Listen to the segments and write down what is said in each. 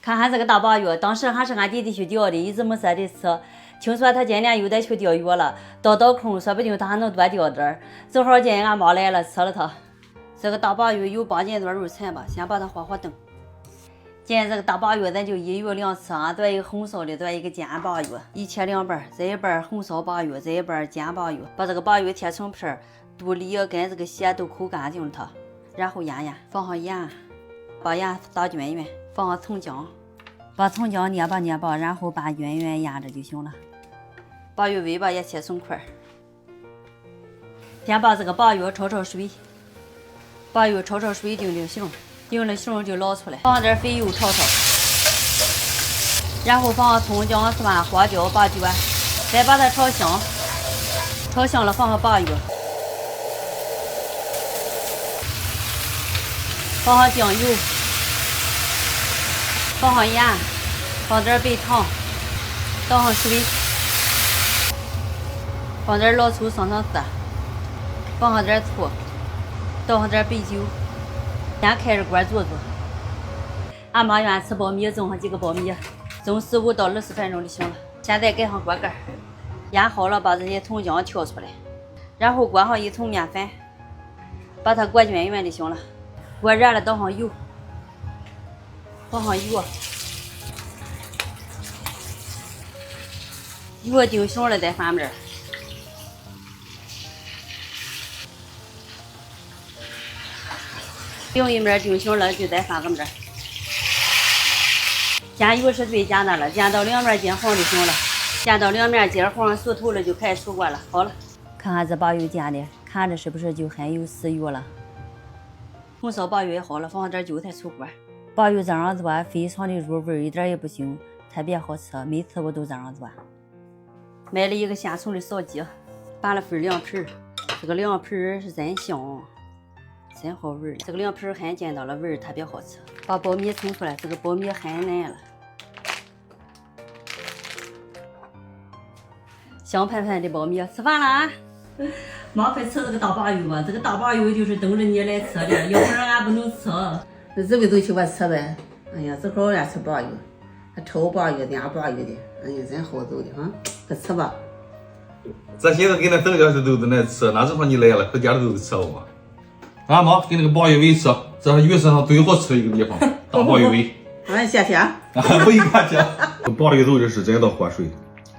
看俺这个大鲅鱼，当时还是俺弟弟去钓的，一直没舍得吃。听说他今年又得去钓鱼了，倒空，说不定他还能多钓点儿。正好今天俺妈来了，吃了它。这个大鲅鱼有8斤多肉残吧，先把它和灯。今天这个大鲅鱼咱就一鱼两吃啊，做一个红烧的，做一个煎鲅鱼，一切2半，这一半红烧鲅鱼，这一半煎鲅鱼。把这个鲅鱼切成片儿，肚里跟这个血都抠干净了它，然后腌，放上盐，把盐打均匀，放上葱姜，把葱姜捏吧，然后把均匀腌着就行了。鲅鱼尾巴也切成块，先把这个鲅鱼焯水，把鱼焯水定型，定了型就捞出来，放点肥油炒，然后放葱姜蒜花椒8卷，再把它炒香，炒香了放上鲅鱼，放上酱油，放上盐，放点白糖，倒上水，放点老抽上色，放上点醋，倒上点白酒，先开着锅煮。俺妈愿意吃苞米，蒸上几个苞米，蒸15到20分钟就行了。现在盖上锅盖，腌好了把这些葱姜挑出来，然后裹上1桶面粉，把它裹均匀就行了。锅热了，倒上油，放上油，油定型了再翻面。另一面定型了就再翻个面。煎油是最简单了，煎到2面金黄就行了。煎到2面金黄熟透了就开始出锅了。好了，看看这鲅鱼煎的，看着是不是就很有食欲了？红烧鲅鱼也好了，放上点韭菜出锅。鲅鱼这样做非常的入味，一点也不腥，特别好吃。每次我都这样做。买了一个现成的烧鸡，拌了份凉皮儿，这个凉皮儿是真香。真好味儿，这个凉皮很筋道了，味儿特别好吃。把苞米盛出来，这个苞米很嫩了，香喷喷的苞米。吃饭了啊！妈，快吃这个大鲅鱼吧！这个大鲅鱼就是等着你来吃的，要不然俺不能吃。那这位都去我吃呗。哎呀，正好俺吃鲅鱼，还炒鲅鱼、腌鲅鱼的，哎呀，真好走的哈！快吃吧。这些都给那等着是都在那吃，那正好你来了，回家里都吃了嘛。俺妈给那个鲅鱼尾吃，这是鱼身上最好吃的一个地方，大鲅鱼尾。哎，谢谢。不用客气。鲅鱼肉就是真到活水，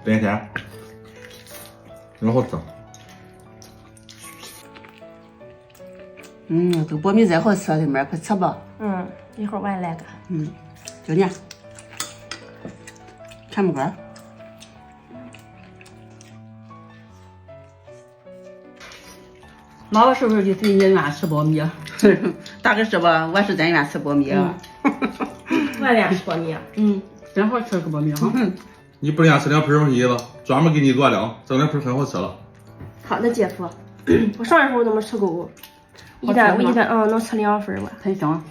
真甜，真好吃。这个苞米真好吃，妹妹快吃吧。一会儿我也来个。就这样，看不惯。妈妈是不是就对你愿意吃苞米？大概是吧，我是真愿意吃苞米。我也爱吃苞米。真好吃这个苞米哈。你不愿吃凉皮儿意思，专门给你做凉，这凉皮儿很好吃了。好的，姐夫，我上一回都没吃够，我一天能吃2份吧。很香。